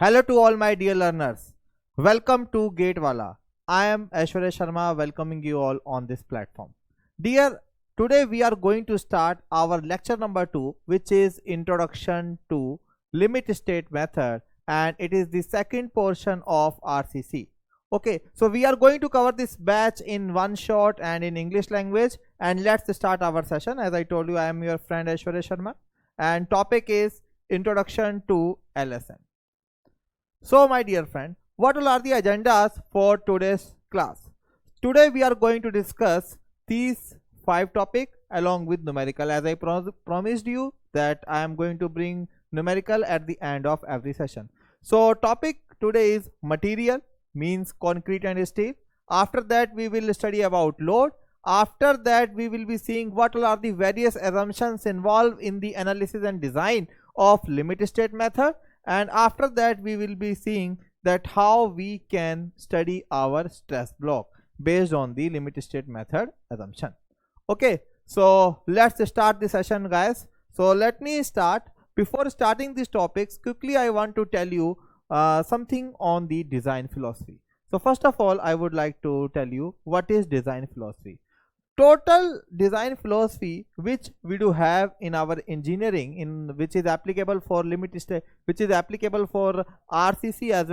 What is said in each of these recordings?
Hello to all my dear learners. Welcome to Wallah. I am Aishwarya Sharma welcoming you all on this platform. Dear, today we are going to start our lecture number 2, which is Introduction to Limit State Method, and it is the second portion of RCC. Okay, so we are going to cover this batch in one shot and in English language, and let's start our session. As I told you, I am your friend Aishwarya Sharma, and topic is Introduction to LSM. So my dear friend, what all are the agendas for today's class? Today we are going to discuss these 5 topics along with numerical, as I promised you that I am going to bring numerical at the end of every session. So topic today is material, means concrete and steel. After that we will study about load. After that we will be seeing what all are the various assumptions involved in the analysis and design of limit state method. And after that we will be seeing that how we can study our stress block based on the limit state method assumption. Okay, so let's start the session, guys. So let me start. Before starting these topics, quickly I want to tell you something on the design philosophy. So first of all, I would like to tell you what is design philosophy. Total design philosophy which we do have in our engineering, in which is applicable for limit state, which is applicable for RCC as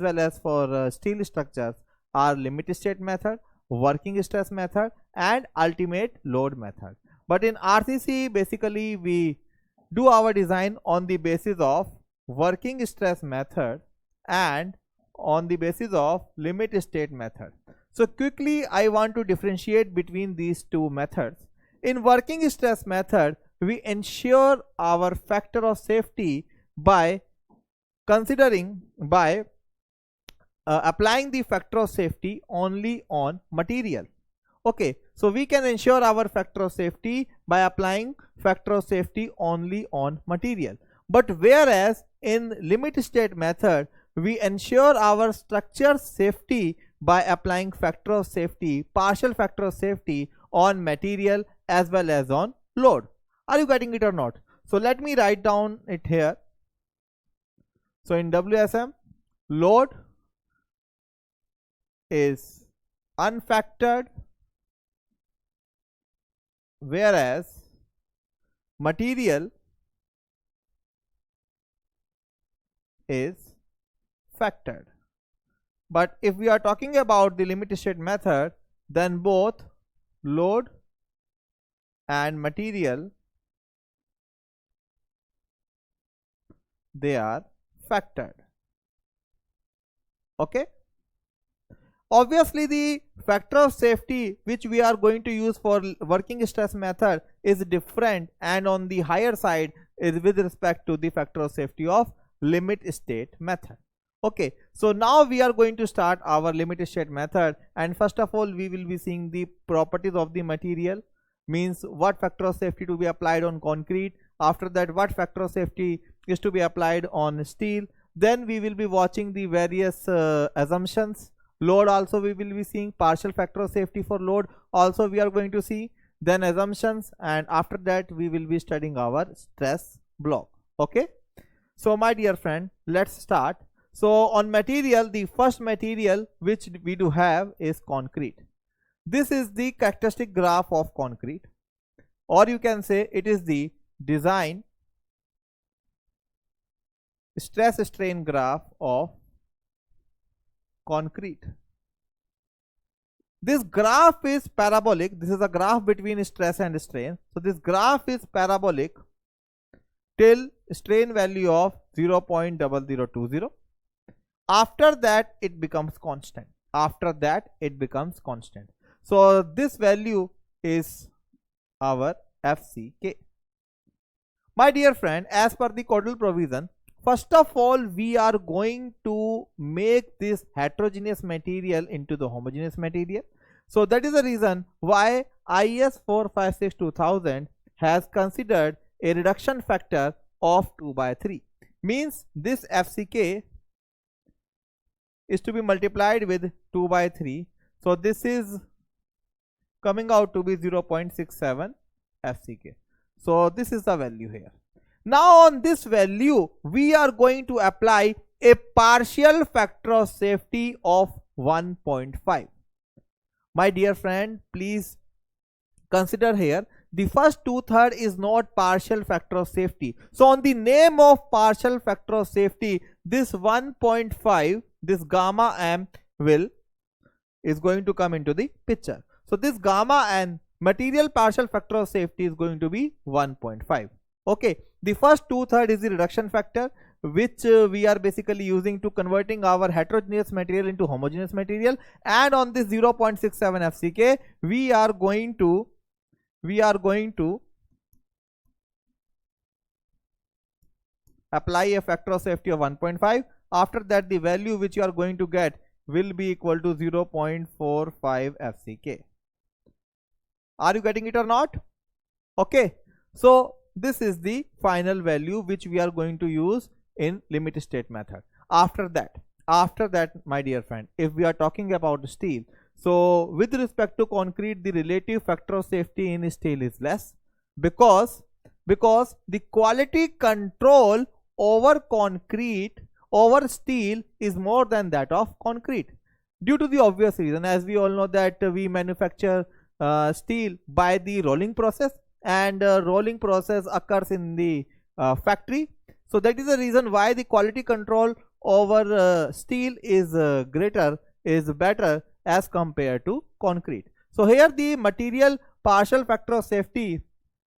well as for steel structures, are limit state method, working stress method, and ultimate load method. But in RCC, basically we do our design on the basis of working stress method and on the basis of limit state method. So quickly I want to differentiate between these two methods. In working stress method, we ensure our factor of safety by applying the factor of safety only on material. Okay, so we can ensure our factor of safety by applying factor of safety only on material. But whereas in limit state method, we ensure our structure safety by applying factor of safety, partial factor of safety on material as well as on load. Are you getting it or not? So let me write down it here. So in WSM, load is unfactored, whereas material is factored. But if we are talking about the limit state method, then both load and material, they are factored. Okay. Obviously the factor of safety which we are going to use for working stress method is different and on the higher side is with respect to the factor of safety of limit state method. Okay, so now we are going to start our limit state method, and first of all we will be seeing the properties of the material, means what factor of safety to be applied on concrete. After that, what factor of safety is to be applied on steel. Then we will be watching the various assumptions. Load also we will be seeing, partial factor of safety for load also we are going to see, then assumptions, and after that we will be studying our stress block. Okay, so my dear friend, let's start. So on material, the first material which we do have is concrete. This is the characteristic graph of concrete, or you can say it is the design stress strain graph of concrete. This graph is parabolic. This is a graph between stress and strain. So this graph is parabolic till strain value of 0.0020. After that it becomes constant. So this value is our FCK. My dear friend, as per the codal provision, first of all we are going to make this heterogeneous material into the homogeneous material. So that is the reason why IS 456-2000 has considered a reduction factor of 2/3. Means this FCK is to be multiplied with 2/3. So this is coming out to be 0.67 FCK. So this is the value here. Now on this value we are going to apply a partial factor of safety of 1.5. My dear friend, please consider here the first 2/3 is not partial factor of safety. So on the name of partial factor of safety, this 1.5, this gamma m is going to come into the picture. So this gamma and material partial factor of safety is going to be 1.5. Okay, the first 2/3 is the reduction factor, which we are basically using to converting our heterogeneous material into homogeneous material, and on this 0.67 FCK we are going to apply a factor of safety of 1.5. After that, the value which you are going to get will be equal to 0.45 FCK. Are you getting it or not? Okay, so this is the final value which we are going to use in limit state method. After that, my dear friend, if we are talking about steel, so with respect to concrete, the relative factor of safety in steel is less, because the quality control over steel is more than that of concrete, due to the obvious reason, as we all know that we manufacture steel by the rolling process, and rolling process occurs in the factory. So that is the reason why the quality control over steel is better as compared to concrete. So here the material partial factor of safety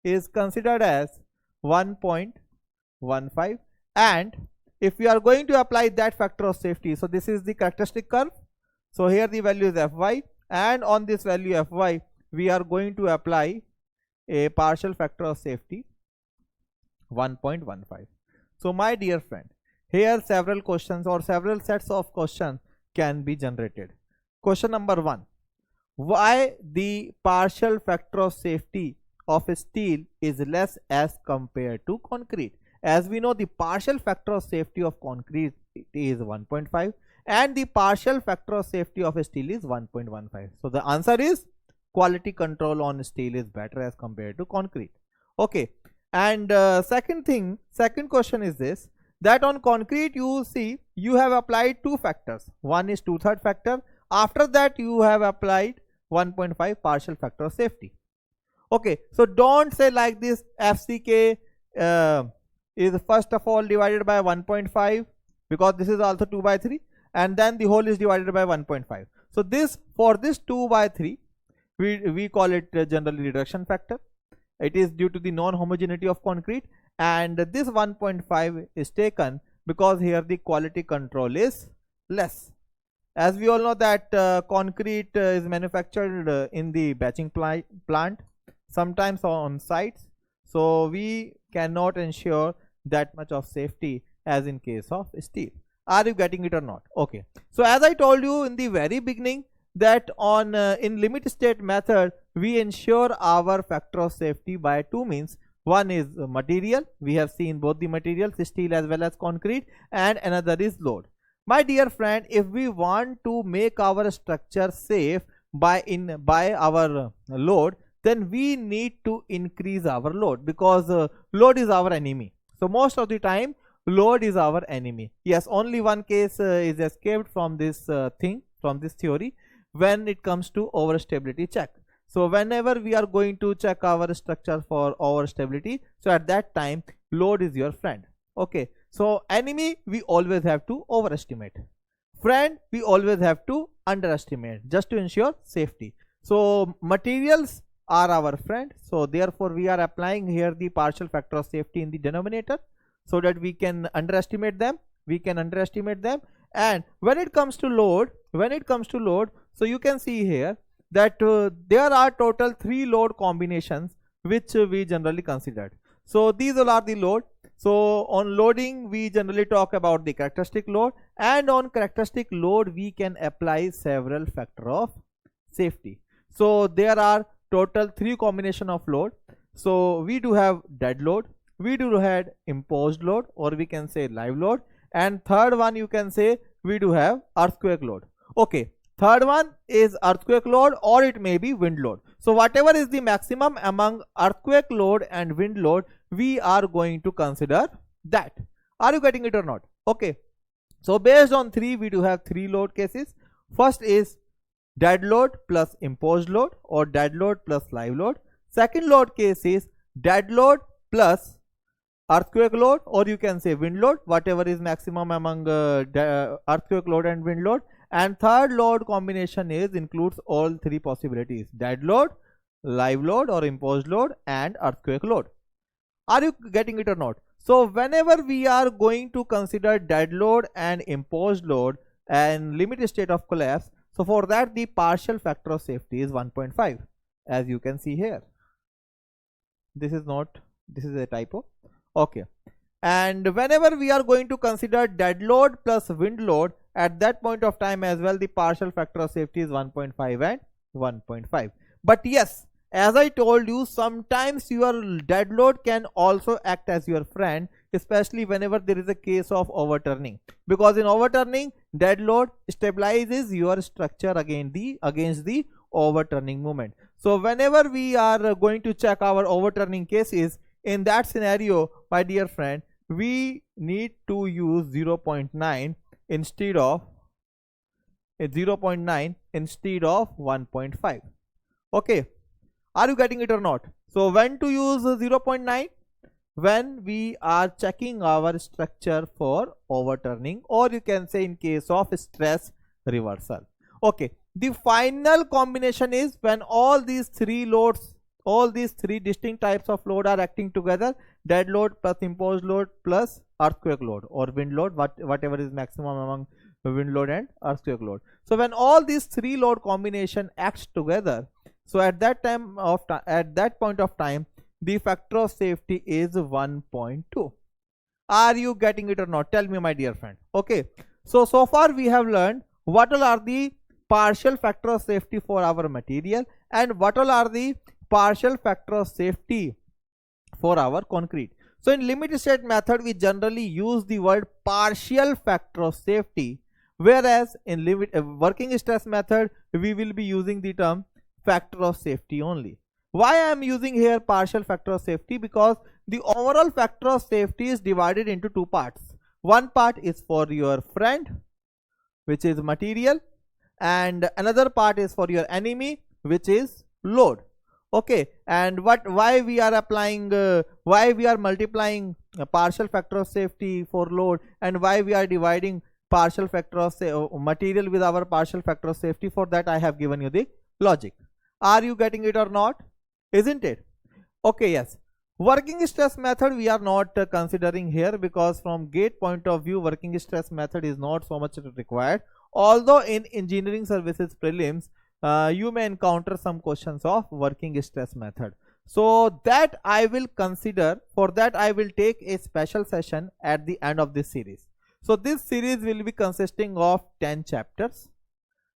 is considered as 1.15, and if we are going to apply that factor of safety, so this is the characteristic curve. So here the value is Fy, and on this value Fy we are going to apply a partial factor of safety 1.15. So my dear friend, here several questions or several sets of questions can be generated. Question number 1, why the partial factor of safety of steel is less as compared to concrete? As we know, the partial factor of safety of concrete is 1.5 and the partial factor of safety of steel is 1.15. So the answer is quality control on steel is better as compared to concrete. Okay, and second question is this, that on concrete you see you have applied two factors. One is 2/3 factor. After that you have applied 1.5 partial factor of safety. Okay, so don't say like this, FCK is first of all divided by 1.5, because this is also 2/3, and then the whole is divided by 1.5. So this, for this 2/3, we call it generally reduction factor. It is due to the non-homogeneity of concrete, and this 1.5 is taken because here the quality control is less. As we all know that concrete is manufactured in the batching plant, sometimes on sites, so we cannot ensure that much of safety as in case of steel. Are you getting it or not? Okay, so as I told you in the very beginning that on in limit state method we ensure our factor of safety by two means. One is material, we have seen both the materials, steel as well as concrete, and another is load. My dear friend, if we want to make our structure safe by our load, then we need to increase our load, because load is our enemy. So most of the time load is our enemy. Yes, only one case is escaped from this from this theory, when it comes to overstability check. So whenever we are going to check our structure for overstability, so at that time load is your friend. Okay, so enemy we always have to overestimate, friend we always have to underestimate, just to ensure safety. So materials are our friend, so therefore we are applying here the partial factor of safety in the denominator, so that we can underestimate them. And when it comes to load, so you can see here that there are total 3 load combinations which we generally considered. So these all are the load. So on loading we generally talk about the characteristic load, and on characteristic load we can apply several factor of safety. So there are total 3 combination of load. So we do have dead load, we do have imposed load, or we can say live load, and third one you can say we do have earthquake load. Okay, third one is earthquake load, or it may be wind load. So whatever is the maximum among earthquake load and wind load, we are going to consider that. Are you getting it or not? Okay, So based on 3, we do have 3 load cases. First is dead load plus imposed load, or dead load plus live load. Second load case is dead load plus earthquake load, or you can say wind load, whatever is maximum among earthquake load and wind load. And third load combination is includes all 3 possibilities: dead load, live load or imposed load, and earthquake load. Are you getting it or not? So whenever we are going to consider dead load and imposed load and limit state of collapse, so for that the partial factor of safety is 1.5, as you can see here. This is a typo. Okay. And whenever we are going to consider dead load plus wind load, at that point of time as well, the partial factor of safety is 1.5 and 1.5. But yes, as I told you, sometimes your dead load can also act as your friend, especially whenever there is a case of overturning, because in overturning, dead load stabilizes your structure against the overturning moment. So whenever we are going to check our overturning cases, in that scenario, my dear friend, we need to use 0.9 instead of 1.5. Okay, are you getting it or not? So when to use 0.9? When we are checking our structure for overturning, or you can say in case of stress reversal. Okay, the final combination is when all these 3 loads, all these 3 distinct types of load are acting together: dead load plus imposed load plus earthquake load or wind load, whatever is maximum among wind load and earthquake load. So when all these 3 load combination acts together, so at that point of time, the factor of safety is 1.2. Are you getting it or not? Tell me, my dear friend. Okay, so far we have learned what all are the partial factor of safety for our material and what all are the partial factor of safety for our concrete. So in limit state method, we generally use the word partial factor of safety, whereas in working stress method, we will be using the term factor of safety only. Why I am using here partial factor of safety? Because the overall factor of safety is divided into 2 parts. One part is for your friend, which is material, and another part is for your enemy, which is load. Okay, and why we are multiplying a partial factor of safety for load, and why we are dividing partial factor of material with our partial factor of safety? For that I have given you the logic. Are you getting it or not? Isn't it? Okay, yes. Working stress method we are not considering here, because from gate point of view, working stress method is not so much required. Although in engineering services prelims, you may encounter some questions of working stress method. So that I will consider. For that I will take a special session at the end of this series. So this series will be consisting of 10 chapters,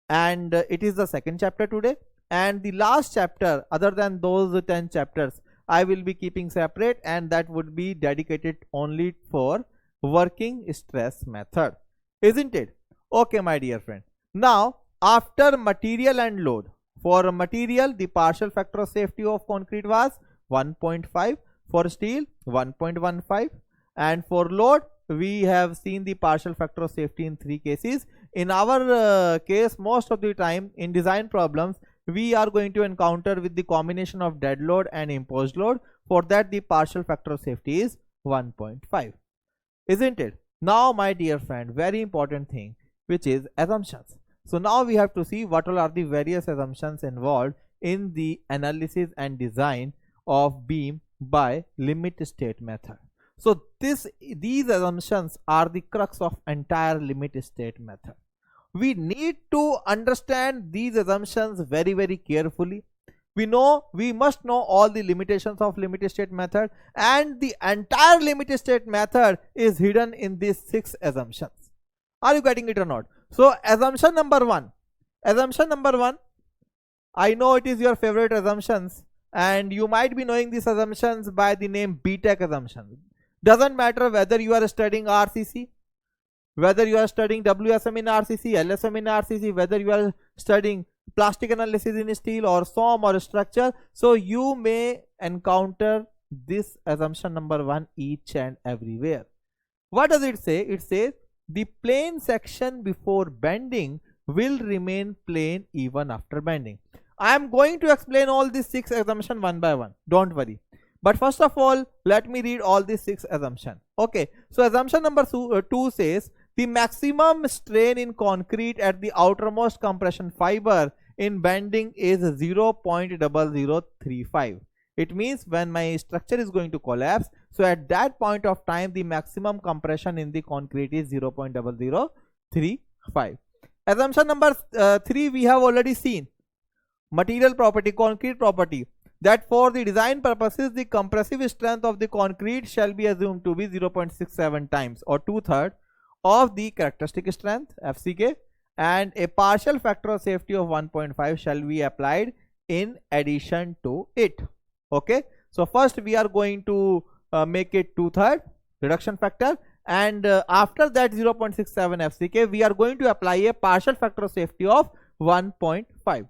and it is the second chapter today. And the last chapter, other than those 10 chapters, I will be keeping separate, and that would be dedicated only for working stress method. Isn't it? Okay, my dear friend. Now, after material and load, for material, the partial factor of safety of concrete was 1.5, for steel 1.15, and for load, we have seen the partial factor of safety in 3 cases. In our case, most of the time in design problems, we are going to encounter with the combination of dead load and imposed load. For that, the partial factor of safety is 1.5. Isn't it? Now, my dear friend, very important thing, which is assumptions. So now we have to see what all are the various assumptions involved in the analysis and design of beam by limit state method. So these assumptions are the crux of entire limit state method. We need to understand these assumptions very, very carefully. We must know all the limitations of limit state method, and the entire limit state method is hidden in these 6 assumptions. Are you getting it or not? So assumption number 1. I know it is your favorite assumptions, and you might be knowing these assumptions by the name BTEC assumptions. Doesn't matter whether you are studying RCC, whether you are studying WSM in RCC, LSM in RCC, whether you are studying plastic analysis in steel or SOM or structure. So you may encounter this assumption number 1 each and everywhere. What does it say? It says the plane section before bending will remain plane even after bending. I am going to explain all these 6 assumptions one by one. Don't worry. But first of all, let me read all these 6 assumptions. Okay. So assumption number 2 says the maximum strain in concrete at the outermost compression fiber in bending is 0.0035. It means when my structure is going to collapse, so at that point of time the maximum compression in the concrete is 0.0035. Assumption number 3 we have already seen. Material property, concrete property, that for the design purposes the compressive strength of the concrete shall be assumed to be 0.67 times or 2/3 of the characteristic strength FCK, and a partial factor of safety of 1.5 shall be applied in addition to it. Okay, so first we are going to make it 2/3 reduction factor, and after that 0.67 FCK we are going to apply a partial factor of safety of 1.5.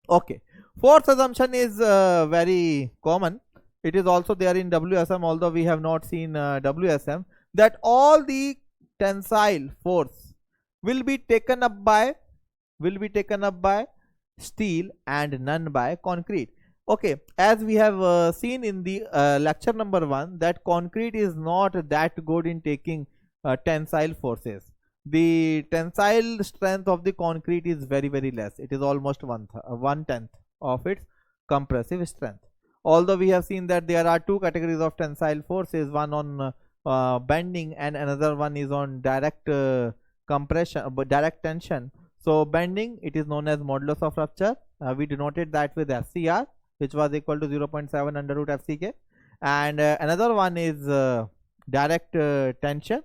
Okay, fourth assumption is very common. It is also there in WSM, although we have not seen WSM, that all the tensile force will be taken up by steel and none by concrete. Okay, as we have seen in the lecture number 1, that concrete is not that good in taking tensile forces. The tensile strength of the concrete is very less. It is almost 1/10 of its compressive strength. Although we have seen that there are 2 categories of tensile forces, one on bending and another one is on direct compression, direct tension. So bending, it is known as modulus of rupture. We denoted that with FCR, which was equal to 0.7 under root FCK, and another one is direct tension.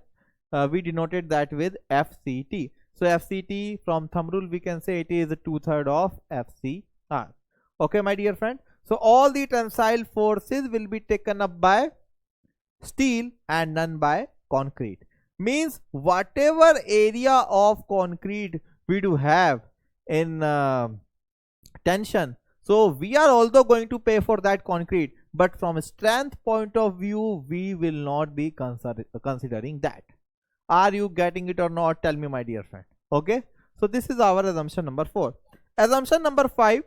We denoted that with FCT. So FCT, from thumb rule we can say it is 2/3 of FCR. Okay, my dear friend. So all the tensile forces will be taken up by steel and none by concrete. Means whatever area of concrete we do have in tension, so we are also going to pay for that concrete, but from a strength point of view we will not be considering that. Are you getting it or not? Tell me, my dear friend. Okay, so this is our assumption number 4. Assumption number 5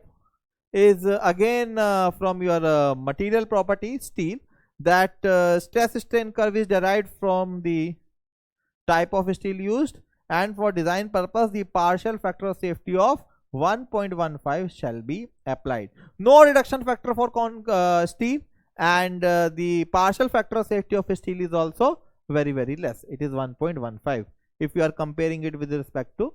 is again from your material property, steel, that stress strain curve is derived from the type of steel used, and for design purpose the partial factor of safety of 1.15 shall be applied. No reduction factor for steel, and the partial factor of safety of steel is also very less. It is 1.15 if you are comparing it with respect to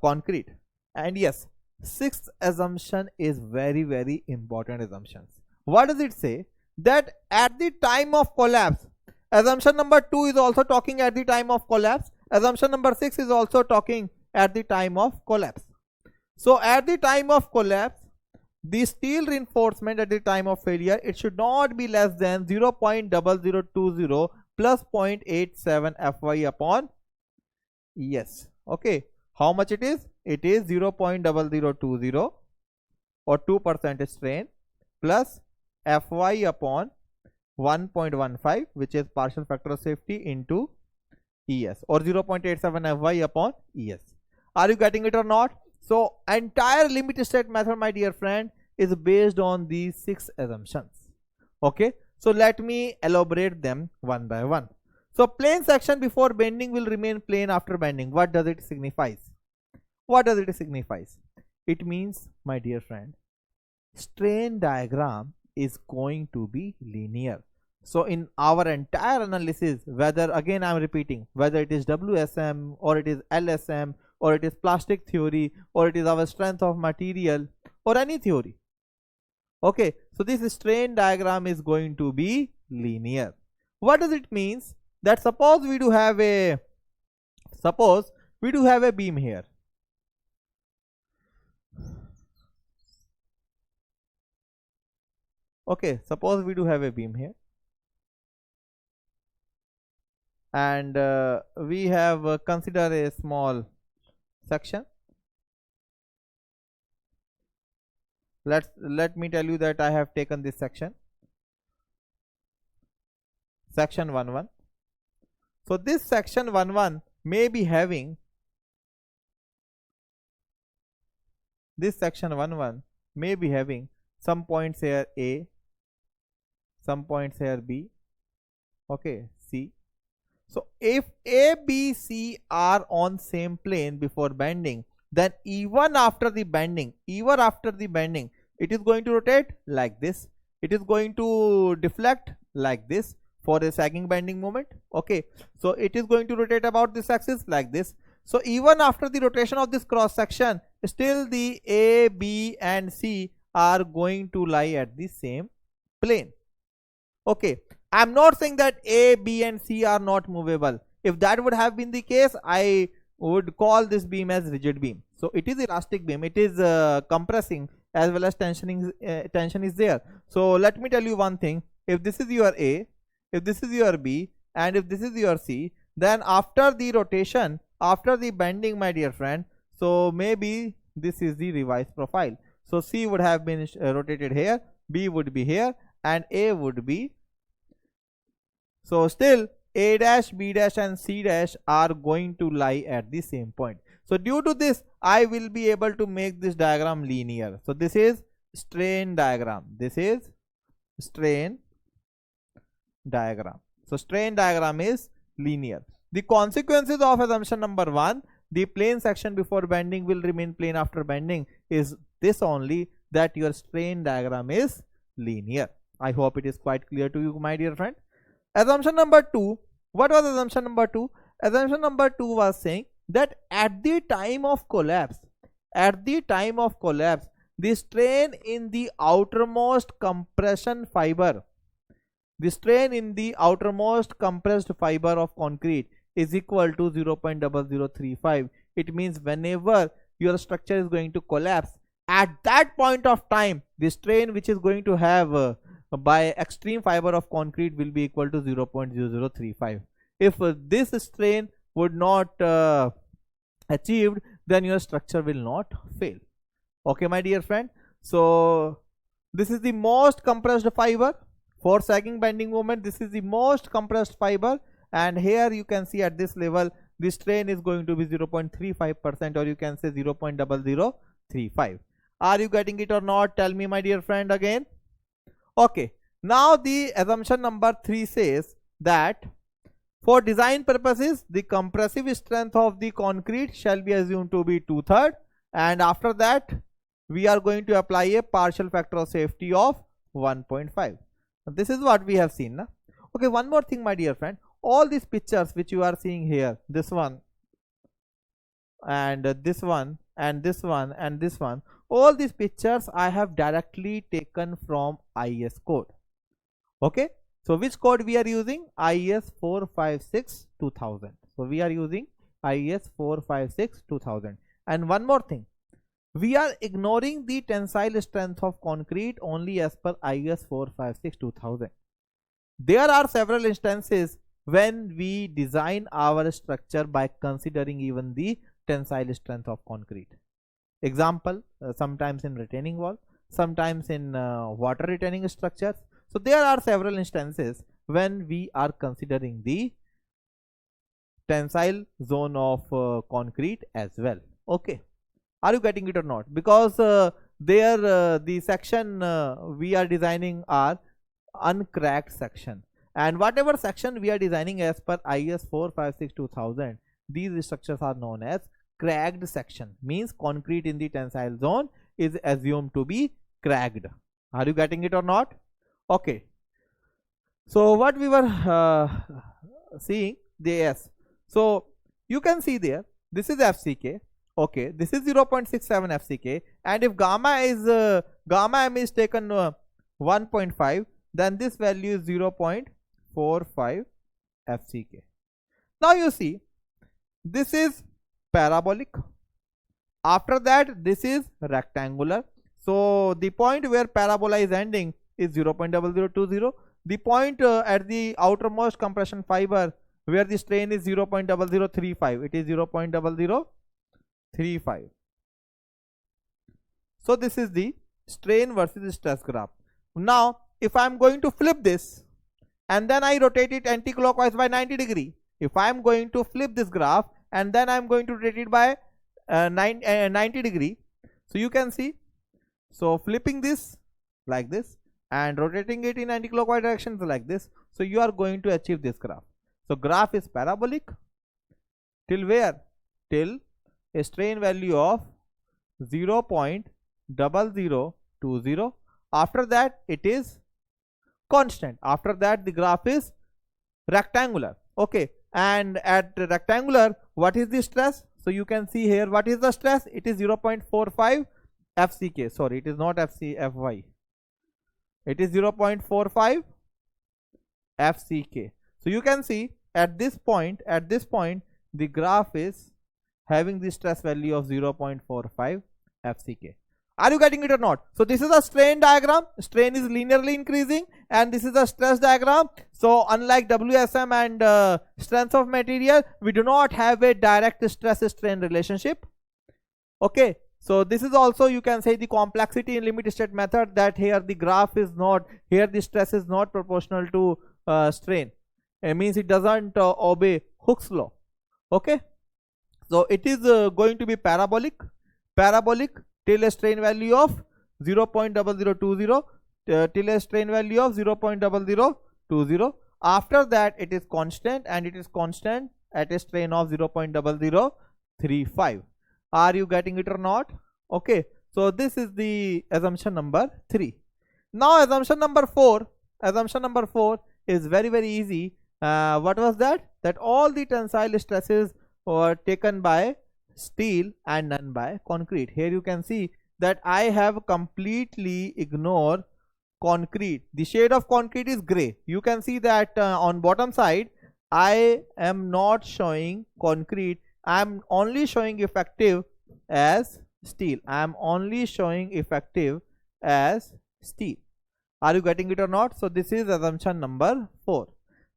concrete. And yes, 6th assumption is very important assumptions. What does it say? That at the time of collapse, assumption number 2 is also talking at the time of collapse. Assumption number 6 is also talking at the time of collapse. So at the time of collapse, the steel reinforcement at the time of failure, it should not be less than 0.0020 plus 0.87 Fy upon ES. Okay, how much it is? It is 0.0020 or 2% strain plus Fy upon 1.15, which is partial factor of safety, into ES, or 0.87 Fy upon ES. Are you getting it or not? So entire limit state method, my dear friend, is based on these 6 assumptions. Okay, so let me elaborate them one by one. So plane section before bending will remain plane after bending. What does it signify? What does it signify? It means, my dear friend, strain diagram is going to be linear. So in our entire analysis, whether, again I am repeating, whether it is WSM or it is LSM or it is plastic theory or it is our strength of material or any theory, okay, so this strain diagram is going to be linear. What does it means? That suppose we do have a beam here. Okay, suppose we do have a beam here, and we have considered a small section. Let me tell you that I have taken this section 1:1. So this section 11 may be having, this section 11 may be having some points here A, some points here B, okay, C. So if A, B, C are on same plane before bending, then even after the bending, it is going to rotate like this. It is going to deflect like this for a sagging bending moment. Okay, so it is going to rotate about this axis like this. So even after the rotation of this cross section, still the A, B and C are going to lie at the same plane. Okay, I'm not saying that A, B and C are not movable. If that would have been the case, I would call this beam as rigid beam. So it is elastic beam. It is compressing as well as tension is there. So let me tell you one thing. If this is your A, if this is your B and if this is your C, then after the rotation, after the bending, my dear friend, so maybe this is the revised profile. So C would have been rotated here, B would be here and A would be, so still A dash, B dash and C dash are going to lie at the same point. So due to this, I will be able to make this diagram linear. So this is strain diagram. This is strain diagram. So strain diagram is linear. The consequences of assumption number 1, the plane section before bending will remain plane after bending, is this only, that your strain diagram is linear. I hope it is quite clear to you, my dear friend. Assumption number 2. What was assumption number 2? Assumption number 2 was saying that at the time of collapse, the strain in the outermost compression fiber, the strain in the outermost compressed fiber of concrete is equal to 0.0035. It means whenever your structure is going to collapse, at that point of time, the strain which is going to have by extreme fiber of concrete will be equal to 0.0035. If this strain would not achieved, then your structure will not fail. Okay, my dear friend. So this is the most compressed fiber for sagging bending moment. This is the most compressed fiber, and here you can see at this level the strain is going to be 0.35%, or you can say 0.0035. Are you getting it or not? Tell me, my dear friend, again. Okay, now the assumption number 3 says that for design purposes, the compressive strength of the concrete shall be assumed to be 2/3, and after that we are going to apply a partial factor of safety of 1.5. This is what we have seen. Okay, one more thing, my dear friend. All these pictures which you are seeing here, this one and this one and this one and this one, all these pictures I have directly taken from IS code. Okay, so which code we are using? IS 456-2000. So we are using IS 456-2000. And one more thing, we are ignoring the tensile strength of concrete only as per IS 456-2000. There are several instances when we design our structure by considering even the tensile strength of concrete. Example, sometimes in retaining wall, sometimes in water retaining structures. So there are several instances when we are considering the tensile zone of concrete as well. Okay, are you getting it or not? Because the section we are designing are uncracked section, and whatever section we are designing as per IS 456-2000, these structures are known as cracked section. Means concrete in the tensile zone is assumed to be cracked. Are you getting it or not? Okay, so what we were seeing this, so you can see there, this is FCK. Okay, this is 0.67 FCK, and if gamma m is taken 1.5, then this value is 0.45 FCK. Now you see, this is parabolic. After that, this is rectangular. So the point where parabola is ending is 0.0020. The point at the outermost compression fiber where the strain is 0.0035, it is 0.0035. So this is the strain versus stress graph. Now if I am going to flip this and then I rotate it anti-clockwise by 90 degree, if I am going to flip this graph and then I am going to rotate it by 90 degree, so you can see, so flipping this like this and rotating it in anti-clockwise directions like this, so you are going to achieve this graph. So graph is parabolic till where? Till a strain value of 0.0020. After that it is constant. After that the graph is rectangular. Okay, and at rectangular, what is the stress? So you can see here, what is the stress? It is 0.45 FCK. Sorry, it is not FY. It is 0.45 FCK. So you can see at this point, the graph is having the stress value of 0.45 FCK. Are you getting it or not? So this is a strain diagram. Strain is linearly increasing, and this is a stress diagram. So unlike WSM and strength of material, we do not have a direct stress strain relationship. Okay, so this is also, you can say, the complexity in limit state method, that here the graph is not, here the stress is not proportional to strain. It means it doesn't obey Hooke's law. Okay, so it is going to be parabolic till a strain value of 0.0020 till a strain value of 0.0020. After that it is constant, and it is constant at a strain of 0.0035. Are you getting it or not? Okay, so this is the assumption number 3. Now assumption number 4 is very easy. What was that? That all the tensile stresses were taken by steel and none by concrete. Here you can see that I have completely ignored concrete. The shade of concrete is gray. You can see that on bottom side I am not showing concrete. I am only showing effective as steel. I am only showing effective as steel. Are you getting it or not? So this is assumption number 4.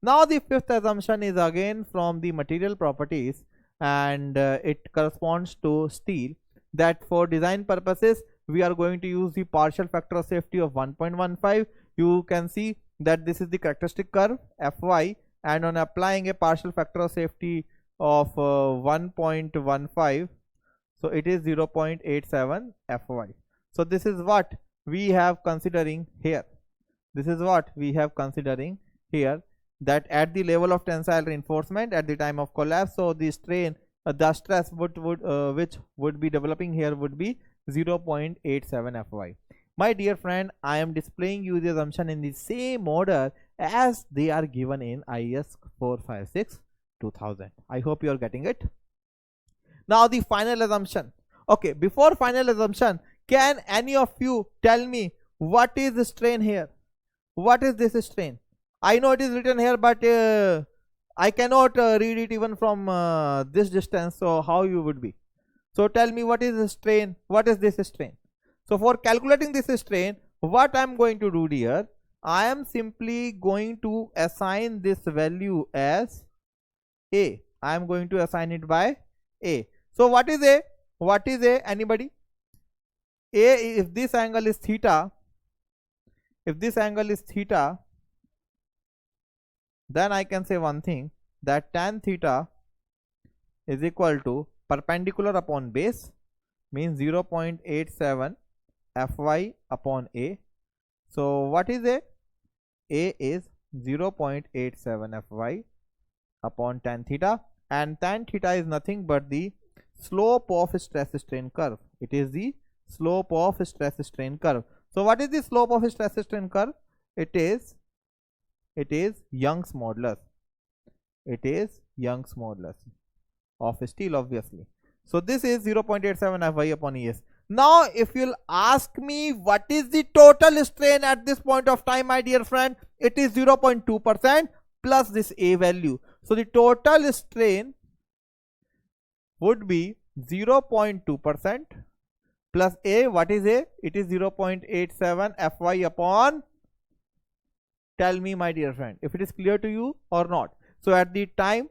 Now the 5th assumption is again from the material properties, and it corresponds to steel, that for design purposes we are going to use the partial factor of safety of 1.15. You can see that this is the characteristic curve Fy, and on applying a partial factor of safety of 1.15, so it is 0.87 Fy. So this is what we have considering here. That at the level of tensile reinforcement at the time of collapse, so the strain, the stress which would be developing here would be 0.87 Fy. My dear friend, I am displaying you the assumption in the same order as they are given in IS 456 2000. I hope you are getting it. Now the final assumption. Okay, before final assumption, can any of you tell me what is the strain here? What is this strain? I know it is written here, but I cannot read it even from this distance. So how you would be? So tell me, what is the strain? What is this strain? So for calculating this strain, what I am going to do here, I am simply going to assign this value as A. I am going to assign it by A. So what is A? What is A? Anybody? A, if this angle is theta, then I can say one thing, that tan theta is equal to perpendicular upon base, means 0.87 Fy upon A. So what is A? A is 0.87 Fy upon tan theta, and tan theta is nothing but the slope of stress strain curve. It is the slope of stress strain curve. So what is the slope of stress strain curve? It is Young's modulus. It is Young's modulus of steel, obviously. So this is 0.87 Fy upon Es. Now if you'll ask me what is the total strain at this point of time, my dear friend, it is 0.2% plus this A value. So the total strain would be 0.2% plus A. What is A? It is 0.87 Fy upon, tell me my dear friend if it is clear to you or not. So at the time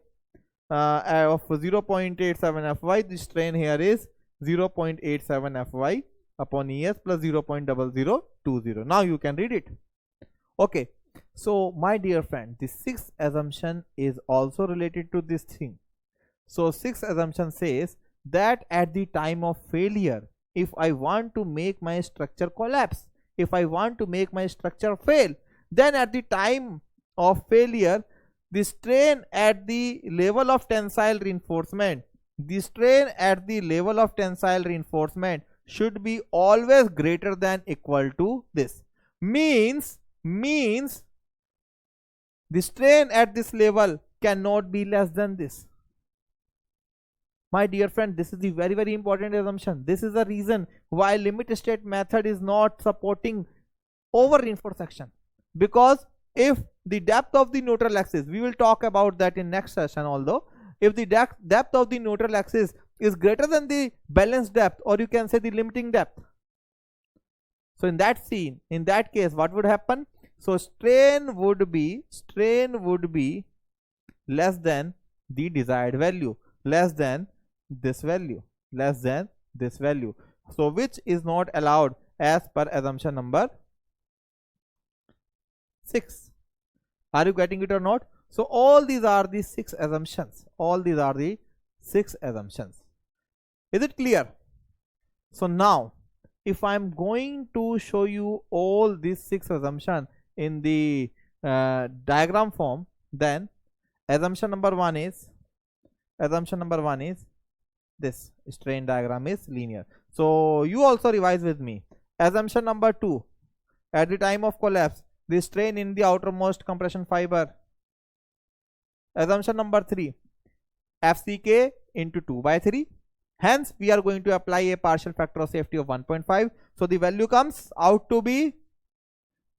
of 0.87 Fy, the strain here is 0.87 Fy upon Es plus 0.0020. Now you can read it. Okay, So my dear friend, the sixth assumption is also related to this thing. So sixth assumption says that at the time of failure, if I want to make my structure collapse, if I want to make my structure fail, then at the time of failure, the strain at the level of tensile reinforcement, the strain at the level of tensile reinforcement should be always greater than equal to this. Means the strain at this level cannot be less than this. My dear friend, this is the very important assumption. This is the reason why limit state method is not supporting over reinforced section, because if the depth of the neutral axis, we will talk about that in next session, although if the depth of the neutral axis is greater than the balanced depth, or you can say the limiting depth, so in that case what would happen? So strain would be less than the desired value, less than this value, so which is not allowed as per assumption number 6. Are you getting it or not? So all these are the 6 assumptions. Is it clear? So now if I am going to show you all these 6 assumptions in the diagram form, then assumption number 1 is this strain diagram is linear. So you also revise with me. Assumption number 2, at the time of collapse, the strain in the outermost compression fiber. Assumption number 3, FCK into 2/3. Hence we are going to apply a partial factor of safety of 1.5. So the value comes out to be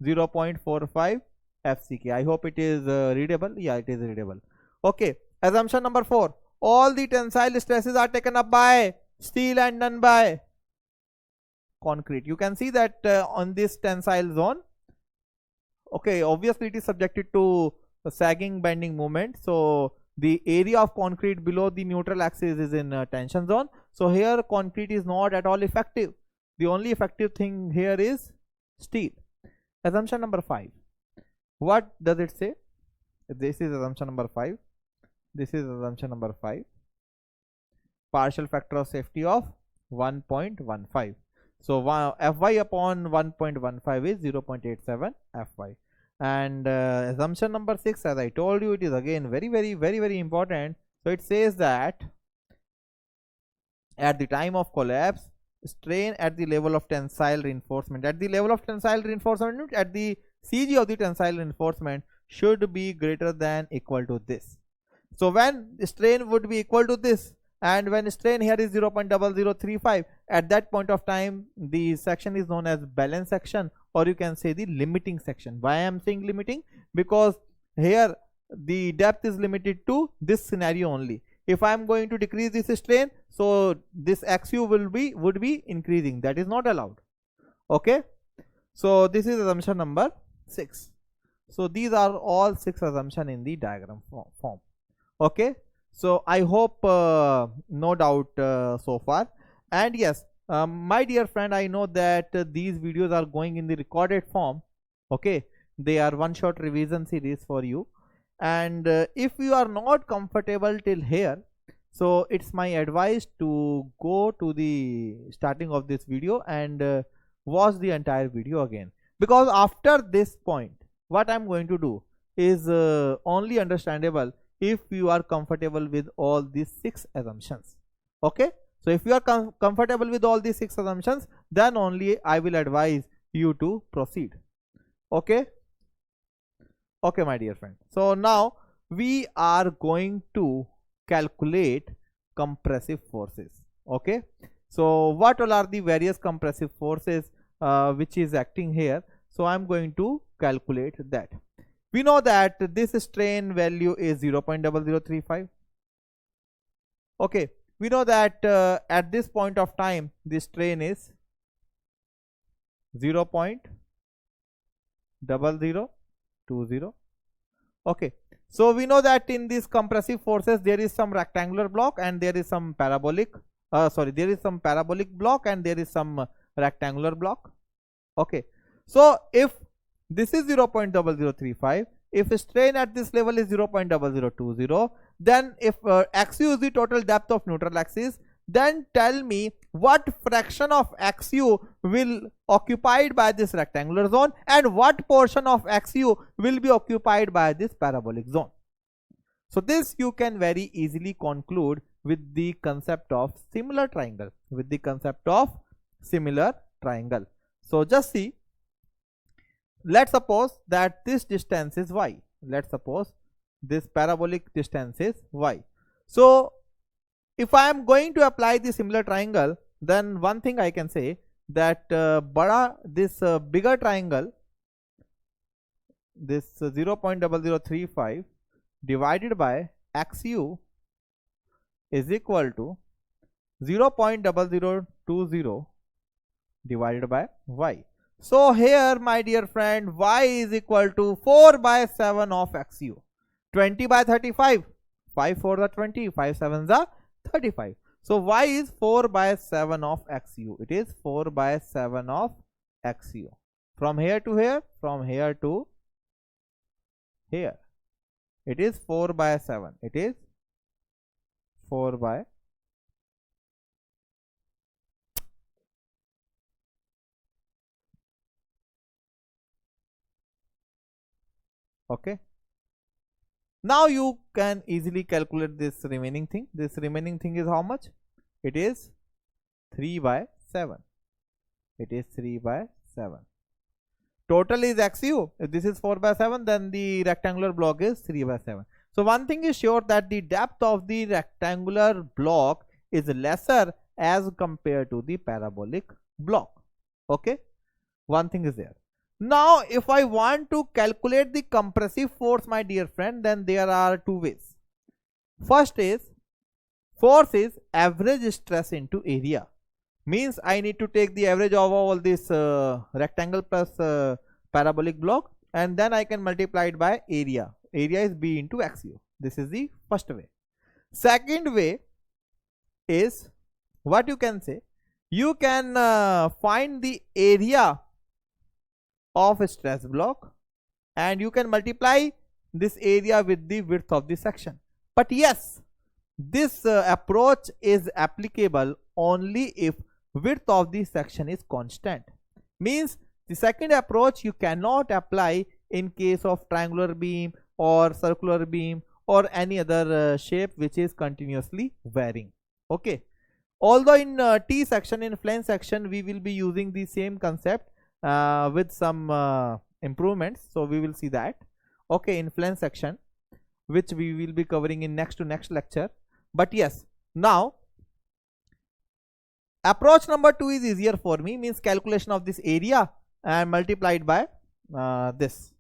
0.45 FCK. I hope it is readable. Yeah, it is readable. Okay. Assumption number 4, all the tensile stresses are taken up by steel and none by concrete. You can see that on this tensile zone, okay, obviously it is subjected to sagging bending moment. So the area of concrete below the neutral axis is in tension zone. So here concrete is not at all effective. The only effective thing here is steel. Assumption number 5. What does it say? This is assumption number 5. Partial factor of safety of 1.15. So Fy upon 1.15 is 0.87 Fy. And assumption number 6, as I told you, it is again very important. So it says that at the time of collapse, strain at the level of tensile reinforcement, at the CG of the tensile reinforcement should be greater than equal to this. So when strain would be equal to this, and when strain here is 0.0035, at that point of time the section is known as balance section, or you can say the limiting section. Why I am saying limiting? Because here the depth is limited to this scenario only. If I am going to decrease this strain, so this XU would be increasing. That is not allowed. Okay. So this is assumption number 6. So these are all 6 assumptions in the diagram form. Okay. So I hope no doubt so far. And yes, my dear friend, I know that these videos are going in the recorded form. Okay, they are one-shot revision series for you. And if you are not comfortable till here, so it's my advice to go to the starting of this video and watch the entire video again, because after this point what I'm going to do is only understandable if you are comfortable with all these 6 assumptions. Okay, so if you are comfortable with all these 6 assumptions, then only I will advise you to proceed. Okay, my dear friend. So now we are going to calculate compressive forces. Okay, so what all are the various compressive forces which is acting here? So I'm going to calculate that. We know that this strain value is 0.0035. Okay, we know that at this point of time the strain is 0.0020. Okay, so we know that in these compressive forces there is some rectangular block and there is some parabolic block and there is some rectangular block. Okay, so if this is 0.0035. If strain at this level is 0.0020, then if XU is the total depth of neutral axis, then tell me what fraction of XU will occupied by this rectangular zone and what portion of XU will be occupied by this parabolic zone. So this you can very easily conclude with the concept of similar triangle, So just see, let's suppose that this distance is y. Let's suppose this parabolic distance is y. So if I am going to apply the similar triangle, then one thing I can say that bigger triangle, this 0.0035 divided by XU is equal to 0.0020 divided by y. So here, my dear friend, y is equal to 4 by 7 of XU. 20 by 35. 5 4 the 20. 5 7 the 35. So y is 4 by 7 of XU. It is 4 by 7 of XU. From here to here, from here to here. It is 4 by 7. It is 4 by okay. Now you can easily calculate this remaining thing. This remaining thing is how much? It is 3 by 7. It is 3 by 7. Total is XU. If this is 4 by 7, then the rectangular block is 3 by 7. So one thing is sure, that the depth of the rectangular block is lesser as compared to the parabolic block. Okay, one thing is there. Now if I want to calculate the compressive force, my dear friend, then there are two ways. First is, force is average stress into area. Means I need to take the average of all this rectangle plus parabolic block, and then I can multiply it by area. Area is B into XU. This is the first way. Second way is, what you can say, you can find the area of a stress block and you can multiply this area with the width of the section. But yes, this approach is applicable only if width of the section is constant. Means the second approach you cannot apply in case of triangular beam or circular beam or any other shape which is continuously varying. Okay, although in T section, in flange section, we will be using the same concept with some improvements. So we will see that, okay, in flange section, which we will be covering in next to next lecture. But yes, now approach number 2 is easier for me. Means calculation of this area and multiplied by this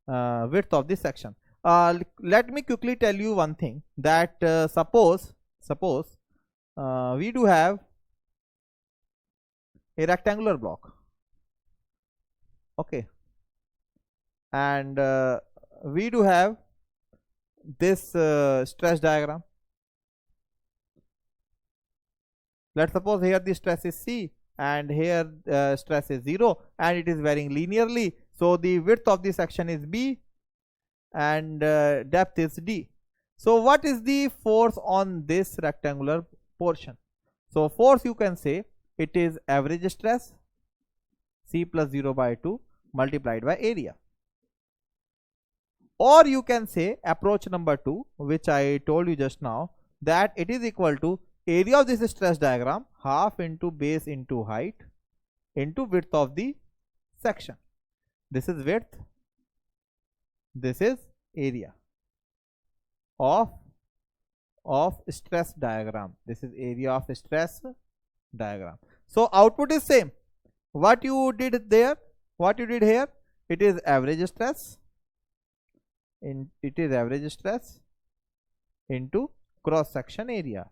width of this section. Let me quickly tell you one thing, that suppose we do have a rectangular block, okay, and we do have this stress diagram. Let's suppose here the stress is C and here stress is 0 and it is varying linearly. So the width of the section is B and depth is D. So what is the force on this rectangular portion? So force, you can say it is average stress C plus 0 by 2 multiplied by area. Or you can say approach number 2, which I told you just now, that it is equal to area of this stress diagram half into base into height into width of the section. This is width, this is area of stress diagram. This is area of stress diagram. So output is same. What you did there, what you did here, it is average stress, into cross section area,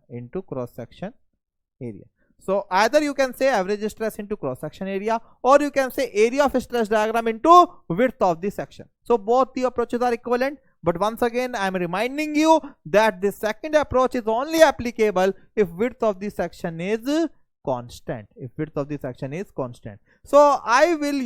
So either you can say average stress into cross section area, or you can say area of stress diagram into width of the section. So both the approaches are equivalent, but once again I am reminding you that the second approach is only applicable if width of the section is constant. So I will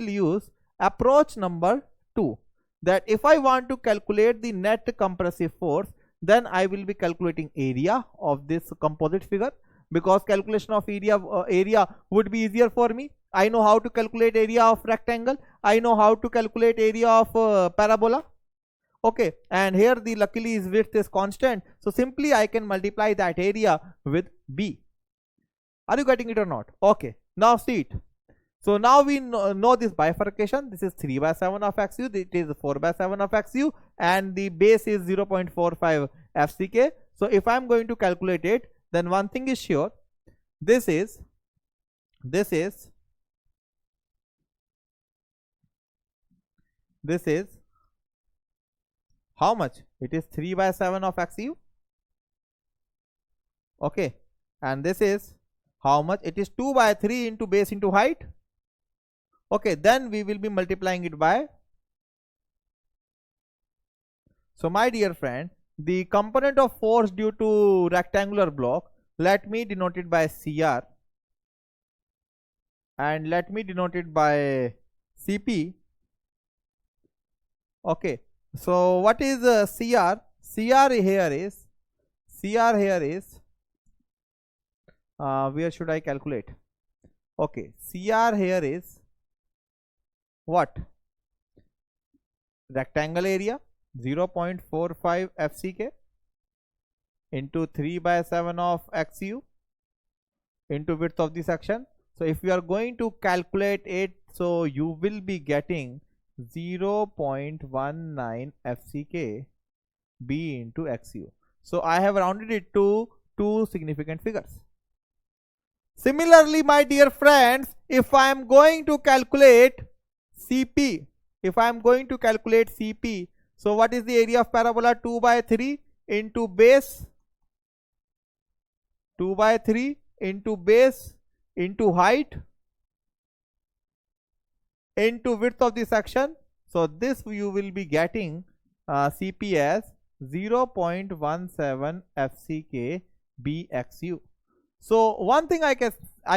use Approach number 2, that if I want to calculate the net compressive force, then I will be calculating area of this composite figure, because calculation of area would be easier for me. I know how to calculate area of rectangle, I know how to calculate area of parabola. Okay, and here the luckily is width is constant, so simply I can multiply that area with b. Are you getting it or not? Okay, now see it. So now we know this bifurcation. This is 3/7 of XU, it is 4/7 of XU, and the base is 0.45 FCK. So if I am going to calculate it, then one thing is sure, this is how much? It is 3/7 of XU. Okay, and this is how much? It is 2/3 into base into height. Okay, then we will be multiplying it by. So my dear friend, the component of force due to rectangular block, let me denote it by CR and let me denote it by CP. Okay, so what is CR? CR here is where should I calculate? Okay, CR here is what? Rectangle area 0.45 FCK into 3/7 of XU into width of the section. So if you are going to calculate it, so you will be getting 0.19 FCK B into XU. So I have rounded it to two significant figures. Similarly, my dear friends, if I am going to calculate CP, so what is the area of parabola? 2/3 into base, 2/3 into base into height into width of the section. So this you will be getting CP as 0.17 FCK BXU. So one thing I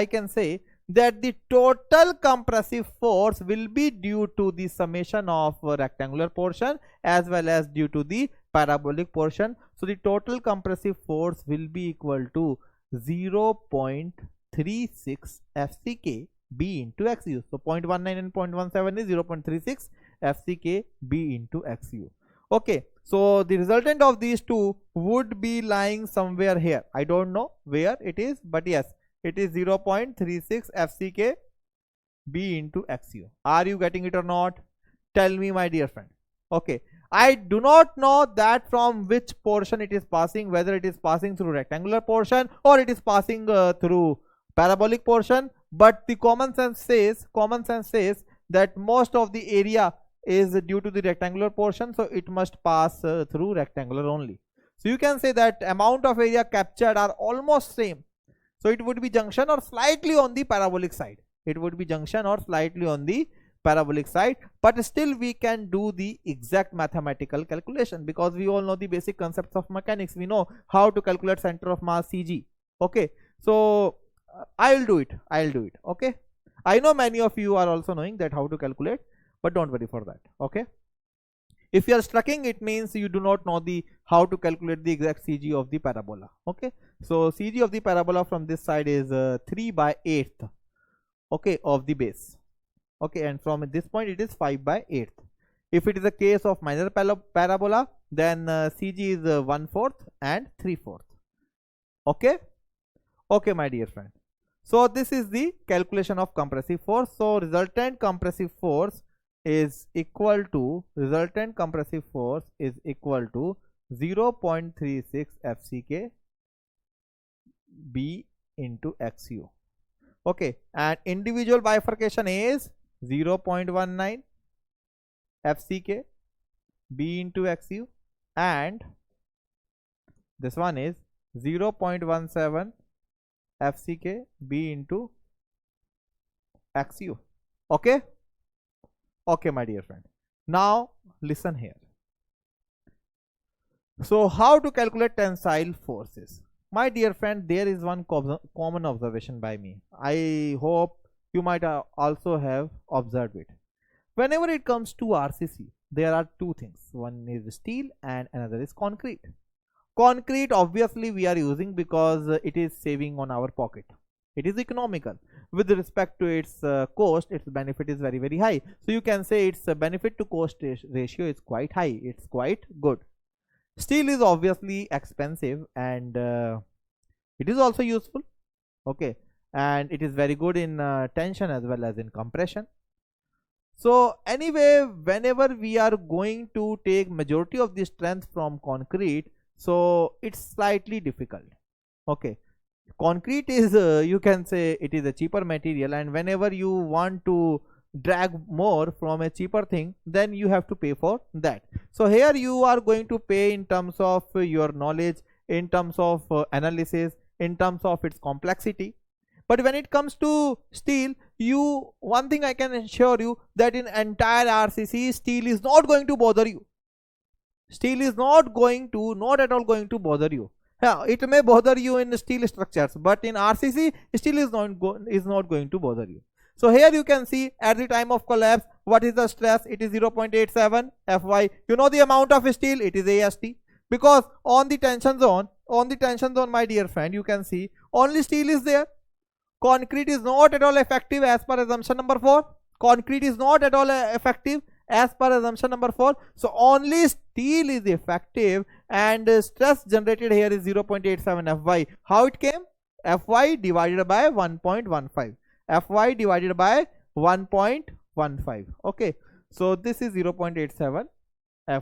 can say, that the total compressive force will be due to the summation of rectangular portion as well as due to the parabolic portion. So the total compressive force will be equal to 0.36 FCK B into XU. So 0.19 and 0.17 is 0.36 FCK B into XU. Okay, so the resultant of these two would be lying somewhere here. I don't know where it is, but yes, it is 0.36 FCK B into XU. Are you getting it or not? Tell me, my dear friend. Okay, I do not know that from which portion it is passing, whether it is passing through rectangular portion or it is passing through parabolic portion, but the common sense says that most of the area is due to the rectangular portion, so it must pass through rectangular only. So you can say that amount of area captured are almost same. So it would be junction or slightly on the parabolic side. But still we can do the exact mathematical calculation, because we all know the basic concepts of mechanics. We know how to calculate center of mass CG. Okay, so I'll do it. Okay, I know many of you are also knowing that how to calculate, but don't worry for that. Okay, if you are struggling, it means you do not know the how to calculate the exact CG of the parabola. Okay, so CG of the parabola from this side is 3/8, okay, of the base. Okay, and from this point it is 5/8. If it is a case of minor parabola, then CG is 1/4 and 3/4. Okay, my dear friend. So this is the calculation of compressive force. So resultant compressive force is equal to 0.36 FCK B into XU. Okay, and individual bifurcation is 0.19 FCK B into XU, and this one is 0.17 FCK B into XU. Okay, my dear friend. Now listen here. So how to calculate tensile forces? My dear friend, there is one common observation by me. I hope you might also have observed it. Whenever it comes to RCC, there are two things. One is steel and another is concrete. Concrete obviously we are using because it is saving on our pocket. It is economical. With respect to its cost, its benefit is very high. So you can say its benefit to cost ratio is quite high. It's quite good. Steel is obviously expensive and it is also useful. Okay, and it is very good in tension as well as in compression. So anyway, whenever we are going to take majority of the strength from concrete, so it's slightly difficult. Okay, concrete is you can say it is a cheaper material, and whenever you want to drag more from a cheaper thing, then you have to pay for that. So here you are going to pay in terms of your knowledge, in terms of analysis, in terms of its complexity. But when it comes to steel, one thing I can assure you, that in entire RCC, steel is not going to bother you. Steel is not at all going to bother you. Yeah, it may bother you in steel structures, but in RCC, steel is not going to bother you. So here you can see at the time of collapse, what is the stress? It is 0.87 Fy. You know the amount of steel, it is AST. Because on the tension zone, my dear friend, you can see only steel is there. Concrete is not at all effective as per assumption number 4. Concrete is not at all effective as per assumption number 4. So only steel is effective, and stress generated here is 0.87 Fy. How it came? Fy divided by 1.15. Fy divided by 1.15. Okay, so this is 0.87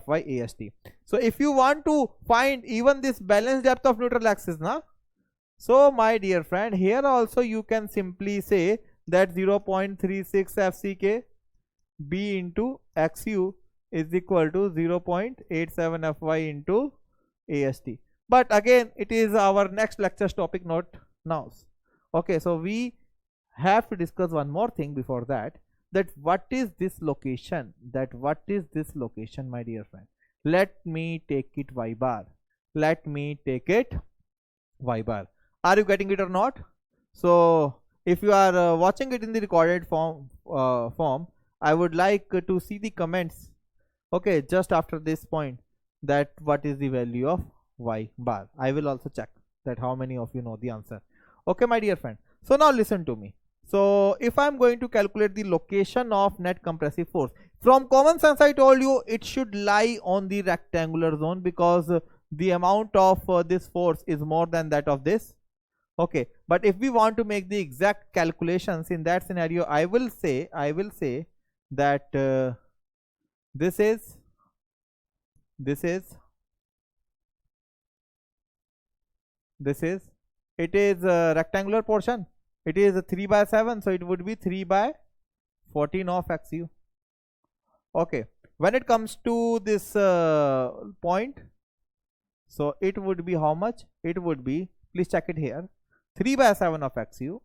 Fy AST. So if you want to find even this balance depth of neutral axis, so my dear friend, here also you can simply say that 0.36 FCK B into XU is equal to 0.87 Fy into AST. But again, it is our next lecture's topic, not now. Okay, so we have to discuss one more thing before that, what is this location? My dear friend? Let me take it Y bar. Are you getting it or not? So if you are watching it in the recorded form, I would like to see the comments, okay, just after this point, that what is the value of Y bar. I will also check that how many of you know the answer. Okay, my dear friend. So now listen to me. So if I'm going to calculate the location of net compressive force, from common sense I told you it should lie on the rectangular zone, because the amount of this force is more than that of this. Okay, but if we want to make the exact calculations in that scenario, I will say that this is it is a rectangular portion. It is a 3 by 7, so it would be 3 by 14 of XU. Okay, when it comes to this point, so it would be how much? It would be, please check it here, 3 by 7 of XU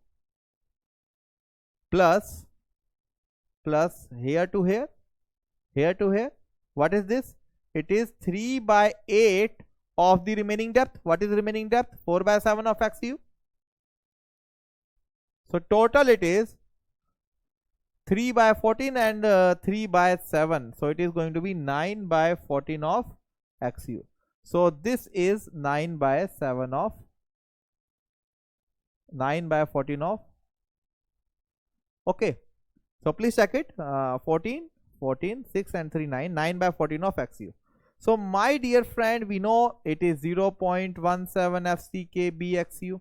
plus here to here. What is this? It is 3 by 8 of the remaining depth. What is remaining depth? 4 by 7 of XU. So total it is 3 by 14 and 3 by 7. So it is going to be 9 by 14 of XU. So this is 9 by 7 of 9 by 14 of. Okay. So please check it. 14, 6 and 3, 9 by 14 of XU. So my dear friend, we know it is 0.17 FCK BXU.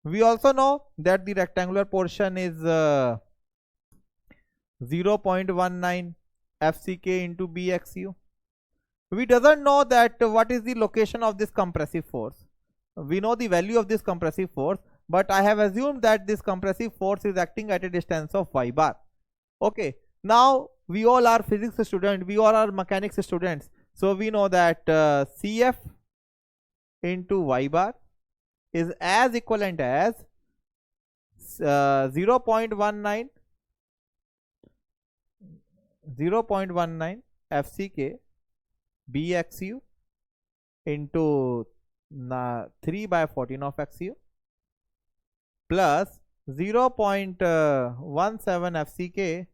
We also know that the rectangular portion is 0.19 FCK into BXU. We doesn't know that what is the location of this compressive force. We know the value of this compressive force, but I have assumed that this compressive force is acting at a distance of Y bar. Okay, now we all are physics students, we all are mechanics students. So we know that CF into Y bar is as equivalent as 0.19 FCK BXU into 3 by 14 of XU plus 0.17 FCK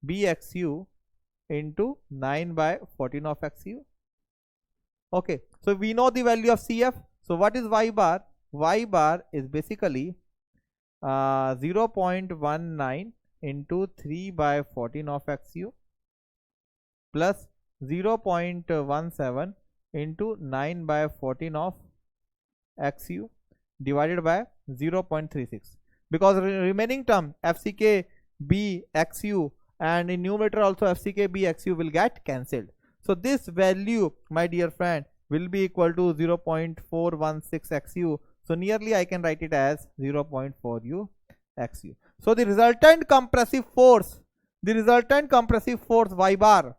BXU into 9 by 14 of XU. Okay, so we know the value of CF. So what is Y bar? Y bar is basically 0.19 into 3 by 14 of XU plus 0.17 into 9 by 14 of XU divided by 0.36, because remaining term FCK B XU and in numerator also FCK B XU will get cancelled. So this value, my dear friend, will be equal to 0.416 XU. So nearly I can write it as 0.4 XU. So the resultant compressive force Y bar,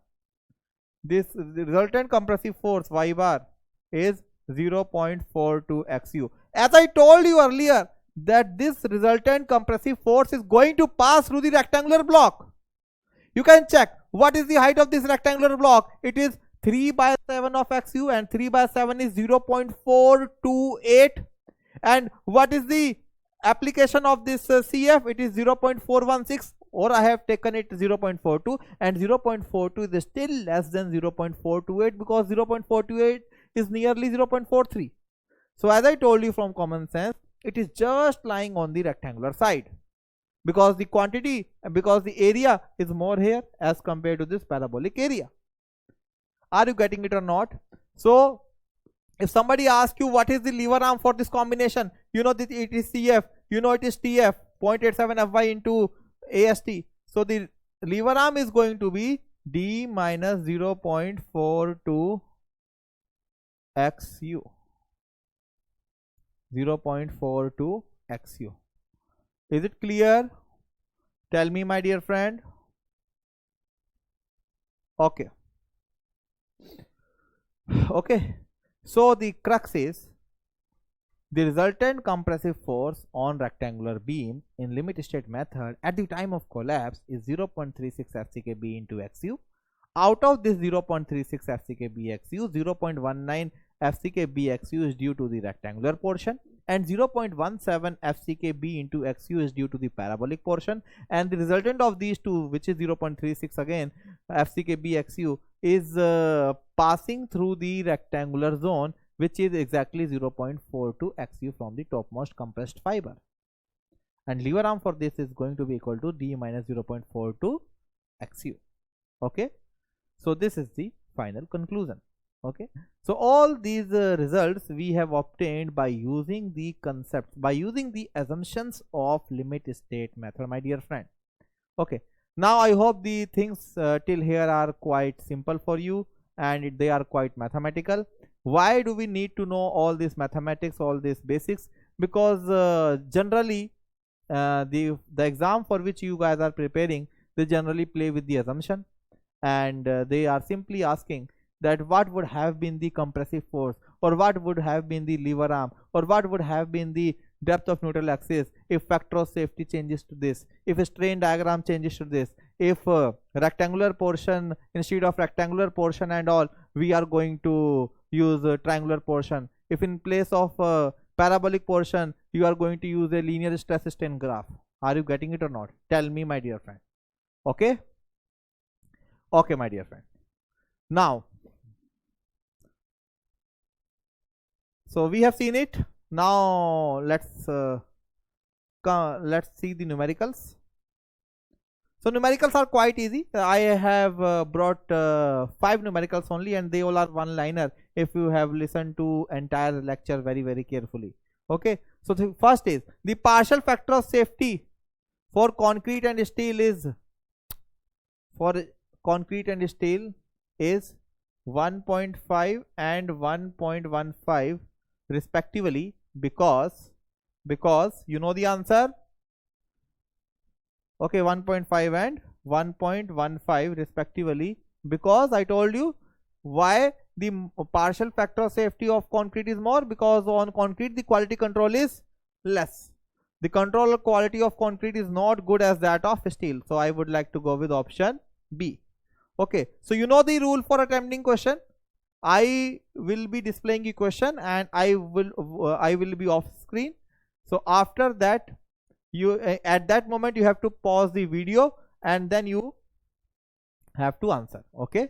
the resultant compressive force Y bar is 0.42 XU. As I told you earlier that this resultant compressive force is going to pass through the rectangular block. You can check what is the height of this rectangular block. It is 3 by 7 of XU, and 3 by 7 is 0.428. And what is the application of this CF? It is 0.416, or I have taken it 0.42, and 0.42 is still less than 0.428 because 0.428 is nearly 0.43. So as I told you from common sense, it is just lying on the rectangular side, because the area is more here as compared to this parabolic area. Are you getting it or not? So if somebody asks you what is the lever arm for this combination, you know that it is CF, you know it is TF, 0.87 Fy into AST. So the lever arm is going to be D minus 0.42 XU. 0.42 XU. Is it clear? Tell me, my dear friend. Okay. Okay. So the crux is the resultant compressive force on rectangular beam in limit state method at the time of collapse is 0.36 FCKB into XU. Out of this 0.36 FCKB XU, 0.19 FCKB XU is due to the rectangular portion, and 0.17 FCKB into XU is due to the parabolic portion, and the resultant of these two, which is 0.36 again FCKB XU, is passing through the rectangular zone, which is exactly 0.42 XU from the topmost compressed fiber, and lever arm for this is going to be equal to D minus 0.42 XU. Okay, so this is the final conclusion. Okay, so all these results we have obtained by using the concepts, by using the assumptions of limit state method, my dear friend. Okay, now I hope the things till here are quite simple for you, and they are quite mathematical. Why do we need to know all this mathematics, all these basics? Because generally the exam for which you guys are preparing, they generally play with the assumption, and they are simply asking that what would have been the compressive force, or what would have been the lever arm, or what would have been the depth of neutral axis if factor of safety changes to this, if a strain diagram changes to this, if rectangular portion instead of rectangular portion and all we are going to use a triangular portion, if in place of parabolic portion you are going to use a linear stress strain graph. Are you getting it or not? Tell me, my dear friend. Okay, okay, my dear friend. Now, so we have seen it. Now let's see the numericals. So numericals are quite easy. I have brought 5 numericals only, and they all are one liner if you have listened to entire lecture very carefully. Okay, so the first is the partial factor of safety for concrete and steel is 1.5 and 1.15 respectively, because you know the answer. Okay, 1.5 and 1.15 respectively, because I told you why the partial factor of safety of concrete is more, because on concrete the quality control is less. The control quality of concrete is not good as that of steel, so I would like to go with option B. Okay, so you know the rule for attempting question. I will be displaying a question and I will be off screen. So after that, you at that moment you have to pause the video and then you have to answer. Okay.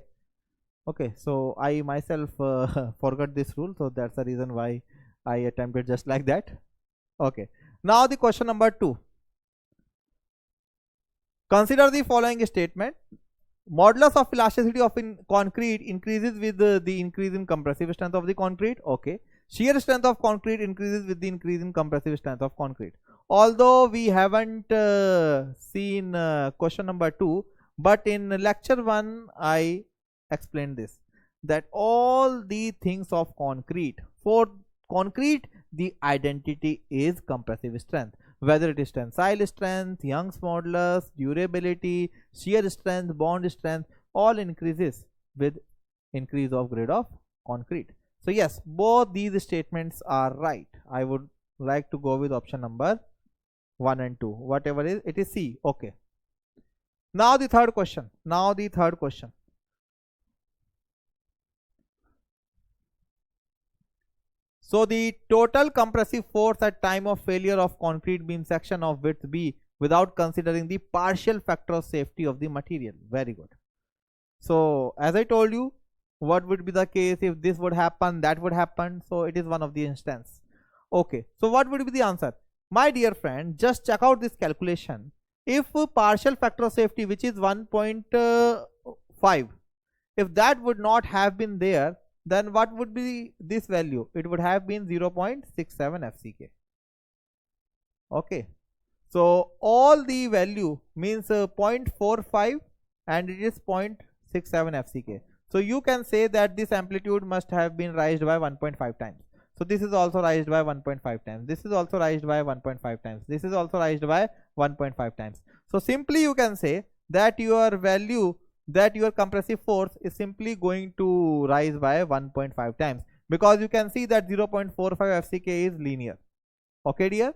Okay, so I myself forgot this rule, so that's the reason why I attempted just like that. Okay, now the question number 2. Consider the following statement. Modulus of elasticity of concrete increases with the increase in compressive strength of the concrete. Okay. Shear strength of concrete increases with the increase in compressive strength of concrete. Although we haven't seen question number 2, but in lecture 1 I explained this, that all the things of concrete, for concrete the identity is compressive strength, whether it is tensile strength, Young's modulus, durability, shear strength, bond strength, all increases with increase of grade of concrete. So yes, both these statements are right. I would like to go with option number 1 and 2, whatever it is C. Okay, now the third question. So the total compressive force at time of failure of concrete beam section of width B without considering the partial factor of safety of the material. Very good. So as I told you, what would be the case if this would happen, that would happen. So it is one of the instance. Okay, so what would be the answer? My dear friend, just check out this calculation. If partial factor of safety, which is 1.5, if that would not have been there, then what would be this value? It would have been 0.67 FCK. Okay, so all the value means 0.45 and it is 0.67 FCK. So you can say that this amplitude must have been raised by 1.5 times. So this is also raised by 1.5 times. This is also raised by 1.5 times. This is also raised by 1.5 times. So simply you can say that your value, that your compressive force is simply going to rise by 1.5 times, because you can see that 0.45 FCK is linear. Okay dear.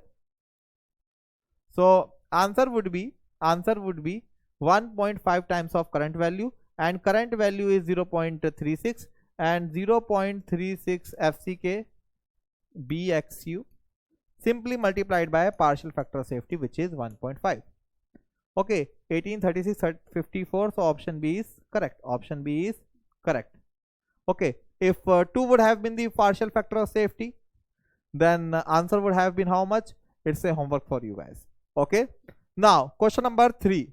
So answer would be 1.5 times of current value, and current value is 0.36, and 0.36 FCK BXU simply multiplied by a partial factor of safety, which is 1.5. Okay, 18, 36, 54. So option B is correct. Option B is correct. Okay, if 2 would have been the partial factor of safety, then answer would have been how much? It's a homework for you guys. Okay, now question number 3.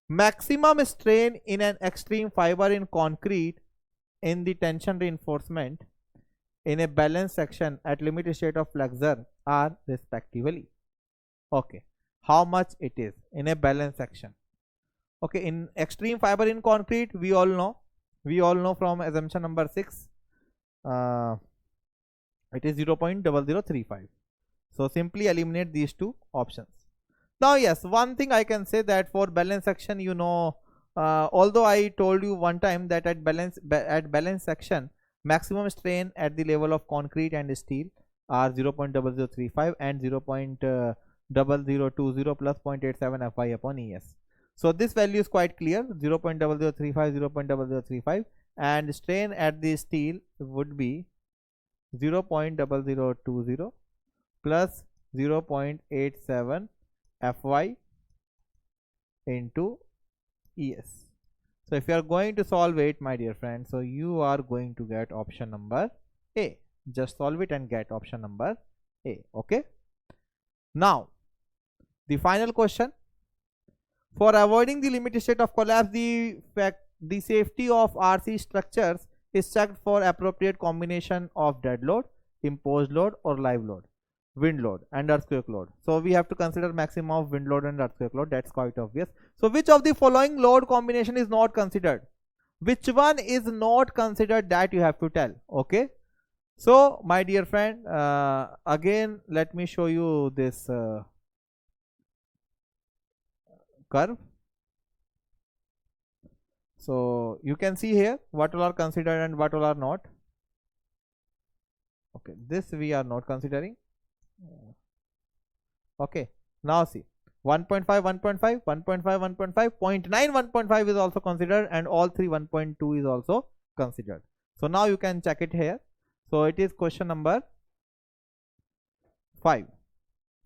Maximum strain in an extreme fiber in concrete in the tension reinforcement in a balanced section at limit state of flexure are respectively. Okay, how much it is in a balanced section? Okay, in extreme fiber in concrete, we all know from assumption number 6, it is 0.0035. So simply eliminate these two options. Now yes, one thing I can say, that for balance section, you know, although I told you one time that at balance section maximum strain at the level of concrete and steel are 0.0035 and 0.0020 plus 0.87 Fy upon Es. So this value is quite clear, 0.0035, 0.0035, and strain at the steel would be 0.0020 plus 0.87 Fy into Es. So if you are going to solve it, my dear friend, so you are going to get option number A. Just solve it and get option number A. Okay. Now the final question. For avoiding the limit state of collapse, the safety of RC structures is checked for appropriate combination of dead load, imposed load, or live load, wind load, and earthquake load. So we have to consider maximum of wind load and earthquake load. That's quite obvious. So which of the following load combination is not considered? Which one is not considered, that you have to tell. Okay. So my dear friend, again let me show you this curve. So you can see here what all are considered and what all are not. Okay, this we are not considering. Okay, now see 1.5, 1.5, 1.5, 1.5, 0.9, 1.5 is also considered, and all three 1.2 is also considered. So now you can check it here. So it is question number 5.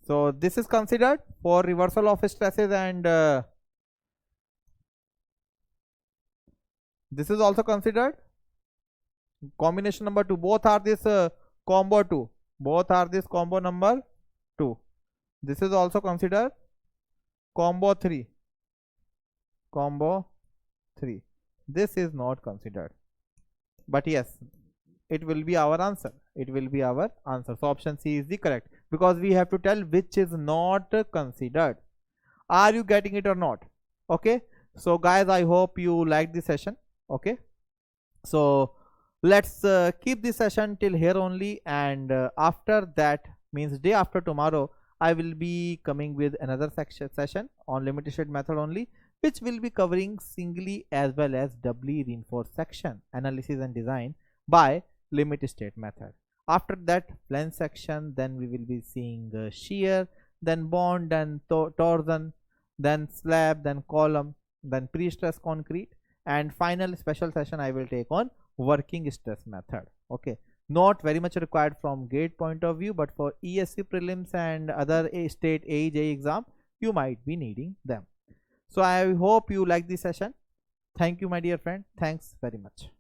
So this is considered for reversal of stresses and This is also considered. Combination number 2, both are this combo 2, both are this combo number 2. This is also considered combo 3, combo 3. This is not considered, but yes, it will be our answer, it will be our answer. So option C is the correct, because we have to tell which is not considered. Are you getting it or not? Okay, so guys, I hope you like this session. Okay, so let's keep this session till here only, and after that, means day after tomorrow, I will be coming with another session on limited state method only, which will be covering singly as well as doubly reinforced section analysis and design by limited state method. After that, plain section, then we will be seeing shear, then bond, then torsion, then slab, then column, then pre-stress concrete, and final special session I will take on working stress method. Okay, not very much required from GATE point of view, but for ESC prelims and other state AEJ exam, you might be needing them. So I hope you like this session. Thank you, my dear friend. Thanks very much.